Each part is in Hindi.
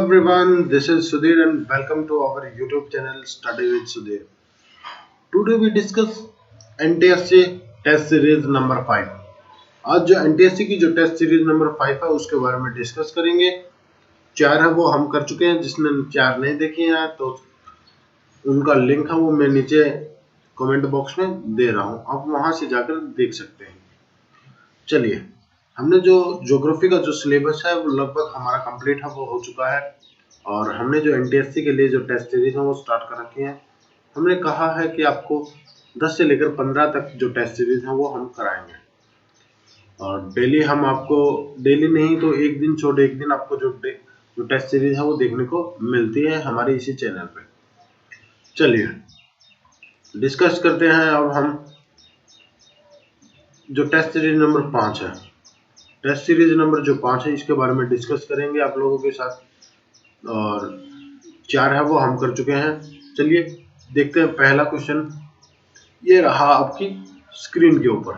everyone, this is Sudhir and welcome to our YouTube channel Study with Sudhir. Today we discuss NTSC test series number 5। आज जो NTSC की जो टेस्ट सीरीज नंबर 5 है उसके बारे में डिस्कस करेंगे। 4 है वो हम कर चुके हैं, जिसने 4 नहीं देखी है तो उनका लिंक है वो मैं नीचे कमेंट बॉक्स में दे रहा हूँ, आप वहां से जाकर देख सकते हैं। चलिए, हमने जो ज्योग्राफी का जो सिलेबस है वो लगभग हमारा कंप्लीट है, वो हो चुका है। और हमने जो NTSC के लिए जो टेस्ट सीरीज है वो स्टार्ट कर रखी है। हमने कहा है कि आपको 10 से लेकर 15 तक जो टेस्ट सीरीज है वो हम कराएंगे, और डेली हम आपको, डेली नहीं तो एक दिन छोड़ एक दिन आपको जो टेस्ट सीरीज है वो देखने को मिलती है हमारे इसी चैनल पे। चलिए डिस्कस करते हैं अब हम जो टेस्ट सीरीज नंबर 5 है। टेस्ट सीरीज नंबर जो 5 है इसके बारे में डिस्कस करेंगे आप लोगों के साथ, और 4 है वो हम कर चुके हैं। चलिए देखते हैं। पहला क्वेश्चन ये रहा आपकी स्क्रीन के ऊपर।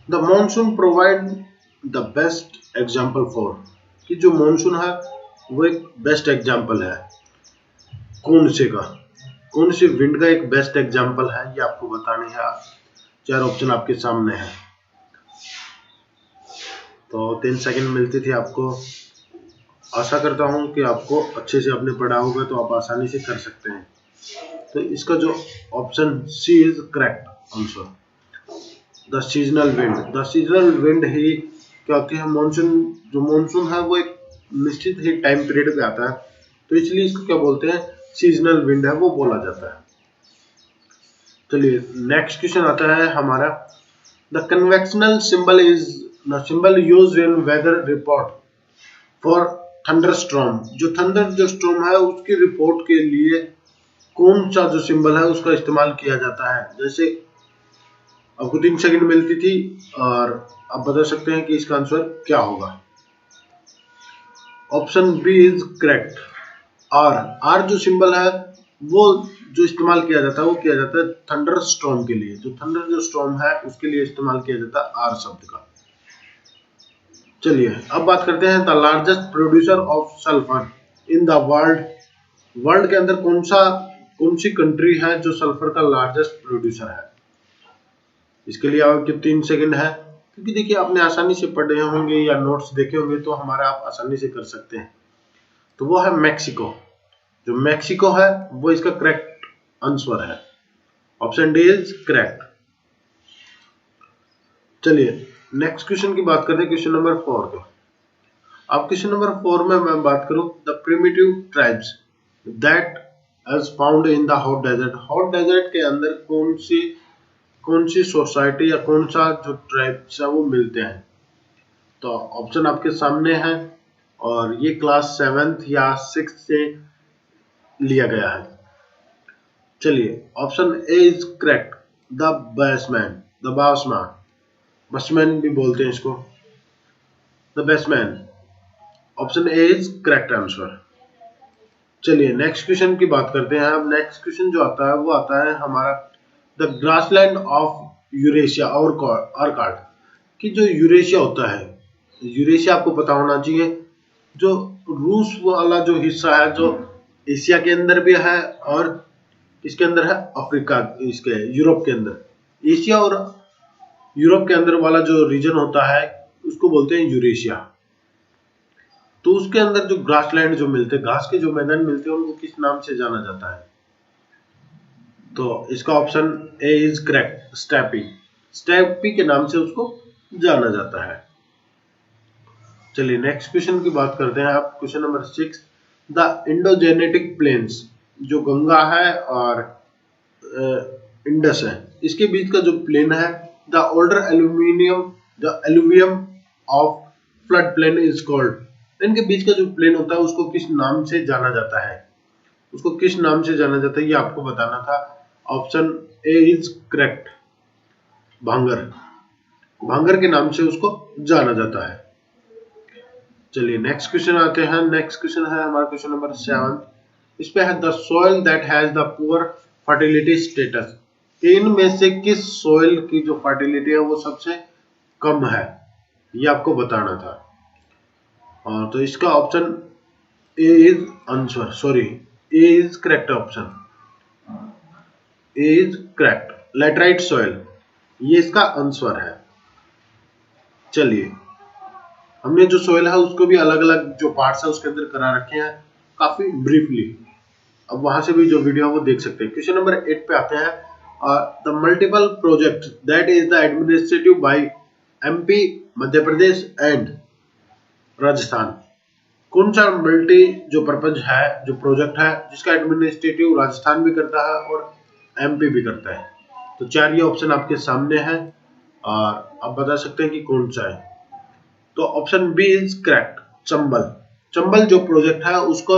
The monsoon provide the best example for, कि जो मॉनसून है वो एक बेस्ट एग्जाम्पल है कौन से का, कौन सी विंड का एक बेस्ट एग्जाम्पल है, ये आपको बतानी है। 4 ऑप्शन आपके सामने है, तो 3 सेकंड मिलती थी आपको। आशा करता हूं कि आपको अच्छे से आपने पढ़ा होगा तो आप आसानी से कर सकते हैं। तो इसका जो option C is correct answer, the seasonal wind. The seasonal wind ही क्या होती है, मानसून, जो मानसून है वो एक निश्चित ही टाइम पीरियड पे आता है, तो इसलिए इसको क्या बोलते हैं, सीजनल विंड है वो बोला जाता है। चलिए नेक्स्ट क्वेश्चन आता है हमारा। The convectional symbol is the symbol used in weather report for thunderstorm. जो थंडर जो स्टॉर्म है उसकी रिपोर्ट के लिए कौन सा जो सिंबल है उसका इस्तेमाल किया जाता है। जैसे आपको 3 सेकंड मिलती थी और आप बता सकते हैं कि इसका आंसर क्या होगा। Option B is correct. R जो सिंबल है वो जो इस्तेमाल किया जाता है वो किया जाता है थंडर स्टॉर्म के लिए। जो थंडर जो स्टॉर्म है उसके लिए इस्तेमाल किया जाता है आर शब्द का। चलिए अब बात करते हैं the largest producer of sulphur in the world. World के अंदर कौन सी कंट्री है जो सल्फर का लार्जेस्ट प्रोड्यूसर है। इसके लिए आपके 3 सेकंड है, क्योंकि देखिए आपने आसानी से पढ़े होंगे या नोट्स देखे होंगे तो हमारा आप आसानी से कर सकते हैं। तो वो है मैक्सिको। जो मैक्सिको है वो इसका करेक्ट आंसर है। Option D is correct. चलिए नेक्स्ट क्वेश्चन की बात करते हैं, क्वेश्चन नंबर 4 के। अब क्वेश्चन नंबर 4 में मैं बात करूं, the primitive tribes that are found in the hot desert. Hot desert के अंदर कौन सी सोसाइटी या कौन सा जो ट्राइब्स है वो मिलते हैं। तो ऑप्शन आपके सामने है, और ये क्लास 7th या 6th से लिया गया है। चलिए option A is correct, the Bushman. The Bushman, Bushman भी बोलते हैं इसको, the Bushman. Option A is correct answer. चलिए नेक्स्ट क्वेश्चन की बात करते हैं। अब नेक्स्ट क्वेश्चन जो आता है वो आता है हमारा, द ग्रासलैंड ऑफ यूरेशिया और कॉल्ड, कि जो यूरेशिया होता है, यूरेशिया आपको पता होना चाहिए, जो रूस वाला जो हिस्सा है जो एशिया के अंदर भी है और इसके अंदर है अफ्रीका, इसके यूरोप के अंदर। एशिया और यूरोप के अंदर वाला जो रीजन होता है उसको बोलते हैं यूरेशिया। तो उसके अंदर जो ग्रासलैंड जो मिलते हैं, घास के जो मैदान मिलते हैं, उनको किस नाम से जाना जाता है। तो इसका option A is correct, steppe. Steppe के नाम से उसको जाना जाता है। चलिए नेक्स्ट क्वेश्चन की बात करते हैं। आप question number 6, the Indo-Gangetic plains, जो गंगा है और इंडस है, इसके बीच का जो प्लेन है, the older alluvium of flood plain is called. इनके बीच का जो प्लेन होता है उसको किस नाम से जाना जाता है, उसको किस नाम से जाना जाता है ये आपको बताना था। ऑप्शन ए इज करेक्ट, भांगर। भांगर के नाम से उसको जाना जाता है। चलिए नेक्स्ट क्वेश्चन आते हैं। नेक्स्ट क्वेश्चन है हमारा क्वेश्चन नंबर 7। इस पे है the soil that has the poor fertility status. इनमें से किस सॉइल की जो फर्टिलिटी है वो सबसे कम है, ये आपको बताना था। और तो इसका option A is answer, sorry, A is correct option, A is correct. Laterite soil ये इसका आंसर है। चलिए, हमने जो सॉइल है उसको भी अलग अलग जो पार्ट्स है उसके अंदर करा रखे हैं काफी ब्रीफली। अब वहां से भी जो वीडियो है वो देख सकते हैं। क्वेश्चन नंबर 8 पे आते हैं। The multiple project that is the administrative by MP, Madhya Pradesh and Rajasthan. कौन सा मल्टी जो पर्पज है, जो प्रोजेक्ट है जिसका एडमिनिस्ट्रेटिव राजस्थान भी करता है और एमपी भी करता है। तो चार ये ऑप्शन आपके सामने है और आप बता सकते हैं कि कौन सा है। तो option B is correct, Chambal. Chambal जो प्रोजेक्ट है उसको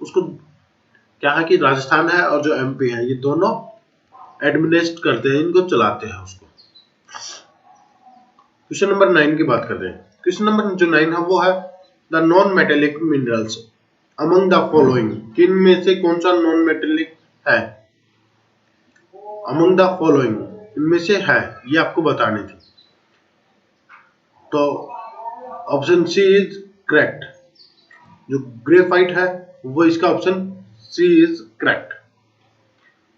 उसको क्या है कि राजस्थान है और जो एमपी है ये दोनों एडमिनिस्ट्रेट करते हैं, इनको चलाते हैं उसको। क्वेश्चन नंबर 9 की बात करते हैं। क्वेश्चन नंबर जो 9 है वो है the non metallic minerals among the following. किन में से कौन सा नॉन मेटेलिक है? अमंग द फॉलोइंग इनमें से है, ये आपको बतानी थी। तो ऑप्शन सी इज करेक्ट, जो ग्रेफाइट है वो इसका ऑप्शन सी इज करेक्ट।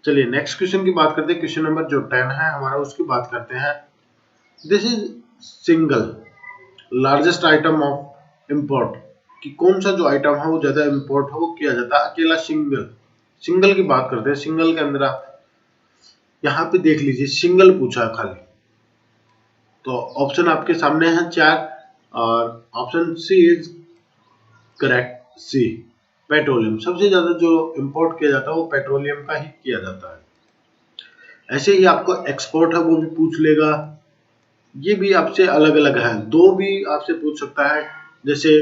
चलिए नेक्स्ट क्वेश्चन की बात करते हैं। क्वेश्चन नंबर जो 10 है हमारा उसकी बात करते हैं। This is single largest item of import, कि कौन सा जो आइटम है वो ज्यादा इंपोर्ट है वो किया जाता है अकेला सिंगल। सिंगल की बात करते हैं। सिंगल के अंदर आप यहाँ पे देख लीजिए सिंगल पूछा है खाली। तो ऑप्शन आपके सामने है 4 और option C is correct, C petroleum. सबसे ज्यादा जो इंपोर्ट किया जाता है वो पेट्रोलियम का ही किया जाता है। ऐसे ही आपको एक्सपोर्ट है वो भी पूछ लेगा, ये भी आपसे अलग अलग है। दो भी आपसे पूछ सकता है, जैसे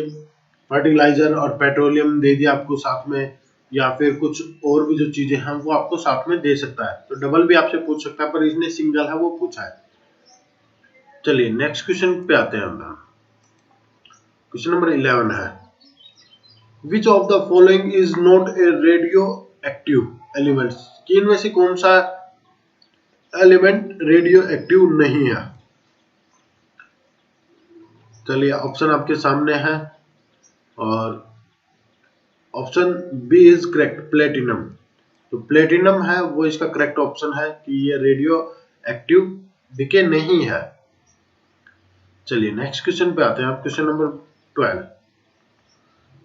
फर्टिलाइजर और पेट्रोलियम दे दिया आपको साथ में, या फिर कुछ और भी जो चीजें हैं वो आपको साथ में दे सकता है। तो डबल भी आपसे पूछ सकता है, पर इसने सिंगल है वो पूछा है। चलिए नेक्स्ट क्वेश्चन पे आते हैं हम। क्वेश्चन नंबर 11 है which of the following is not a radio active elements. कि इनमें से कौन सा एलिमेंट रेडियो एक्टिव नहीं है? चलिए ऑप्शन आपके सामने है और option B is correct, platinum. तो प्लेटिनम है वो इसका करेक्ट ऑप्शन है कि ये रेडियो एक्टिव डिके नहीं है। चलिए नेक्स्ट क्वेश्चन पे आते हैं। आप question number 12,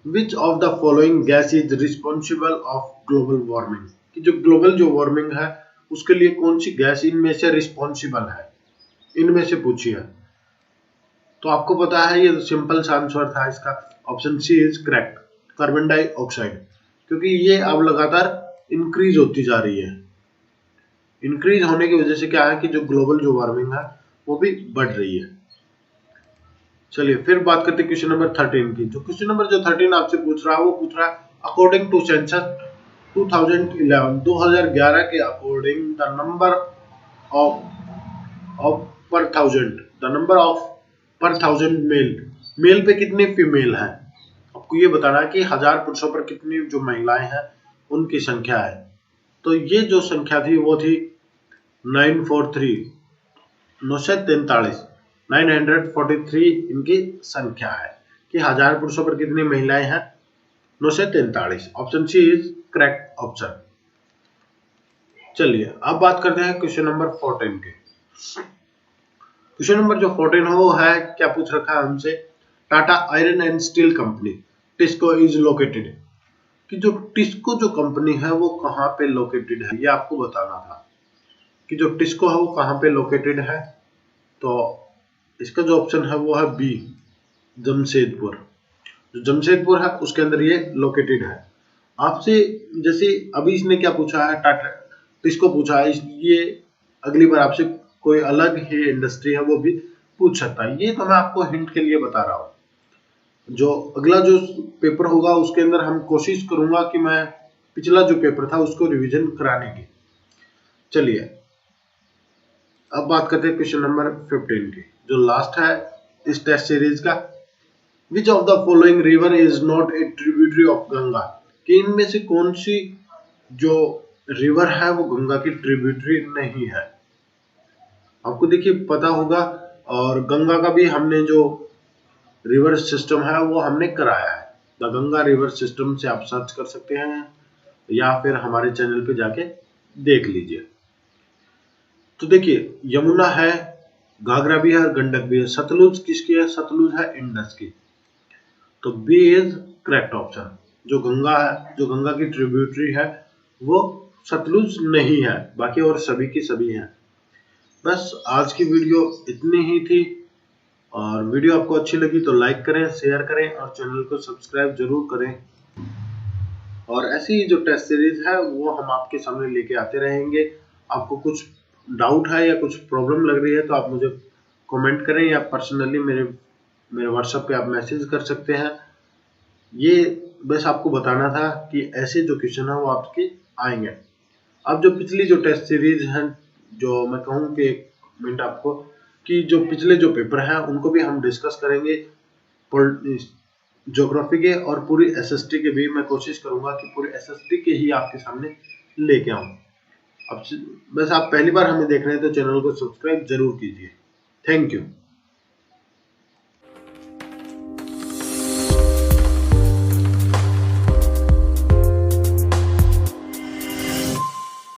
which of the following gas is responsible of global warming. कि जो ग्लोबल जो वार्मिंग है उसके लिए कौन सी गैस इनमें से रिस्पॉन्सिबल है, इनमें से पूछिए। तो आपको पता है ये सिंपल सा आंसर था इसका, option C is correct, carbon dioxide. क्योंकि ये अब लगातार इंक्रीज होती जा रही है। इंक्रीज होने की वजह से क्या है कि जो ग्लोबल जो वार्मिंग है वो भी बढ़ रही है। चलिए फिर बात करते हैं क्वेश्चन नंबर 13 की। जो क्वेश्चन नंबर जो 13 आपसे पूछ रहा है वो पूछ रहा है अकॉर्डिंग टू सेंसस 2011 के अकॉर्डिंग द नंबर ऑफ पर थाउजेंड, द नंबर ऑफ पर थाउजेंड मेल पे कितने फीमेल हैं। आपको ये बताना है कि 1000 पुरुषों पर कितनी जो महिलाएं हैं उनकी संख्या है। तो ये जो संख्या थी वो थी 943, 943 इनकी संख्या है कि 1000 पुरुषों पर कितनी महिलाएं हैं, 943। Option C is correct option. चलिए अब बात करते हैं क्वेश्चन नंबर 14 के। क्वेश्चन नंबर जो 14 है वो है, क्या पूछ रखा है हमसे, Tata iron and steel company TISCO is located. कि जो टिस्को जो कंपनी है वो कहाँ पे लोकेटेड है, ये आपको बताना था कि जो टिस्को है वो कहाँ पे लोकेटेड है। तो इसका जो ऑप्शन है वो है बी, जमशेदपुर। जो जमशेदपुर है उसके अंदर ये लोकेटेड है। आपसे जैसे अभी इसने क्या पूछा है, टाटा टिस्को पूछा है, ये अगली बार आपसे कोई अलग ही इंडस्ट्री है वो भी पूछ सकता है। ये तो मैं आपको हिंट के लिए बता रहा हूँ। जो अगला जो पेपर होगा उसके अंदर हम कोशिश करूंगा कि मैं पिछला जो पेपर था उसको रिवीजन कराने की। चलिए अब बात करते हैं क्वेश्चन नंबर 15 की, जो लास्ट है इस टेस्ट सीरीज का। Which of the following river is not a tributary of Ganga. कि इनमें से कौन सी जो रिवर है वो गंगा की ट्रिब्यूटरी नहीं है। आपको देखिए पता होगा, और गंगा का भी हमने जो रिवर सिस्टम है वो हमने कराया है। द गंगा रिवर सिस्टम से आप सर्च कर सकते हैं या फिर हमारे चैनल पे जाके देख लीजिए। तो देखिए यमुना है, घाघरा भी है, गंडक भी है। सतलुज किसकी है? सतलुज है इंडस की। तो बी इज करेक्ट ऑप्शन। जो गंगा है, जो गंगा की ट्रिब्यूटरी है वो सतलुज नहीं है, बाकी और सभी की सभी हैं। बस आज की वीडियो इतनी ही थी, और वीडियो आपको अच्छी लगी तो लाइक करें, शेयर करें और चैनल को सब्सक्राइब जरूर करें। और ऐसी जो टेस्ट सीरीज है वो हम आपके सामने लेके आते रहेंगे। आपको कुछ डाउट है या कुछ प्रॉब्लम लग रही है तो आप मुझे कमेंट करें या पर्सनली मेरे व्हाट्सएप पे आप मैसेज कर सकते हैं। ये बस आपको बताना था कि ऐसे जो क्वेश्चन है वो आपके आएंगे। अब जो पिछली जो टेस्ट सीरीज है, जो मैं कहूँ कि एक मिनट आपको, कि जो पिछले जो पेपर हैं उनको भी हम डिस्कस करेंगे। ज्योग्राफी के और पूरी एसएसटी के भी मैं कोशिश करूंगा कि पूरी एसएसटी के ही आपके सामने लेके आऊं। अब बस आप पहली बार हमें देख रहे हैं तो चैनल को सब्सक्राइब जरूर कीजिए। Thank you.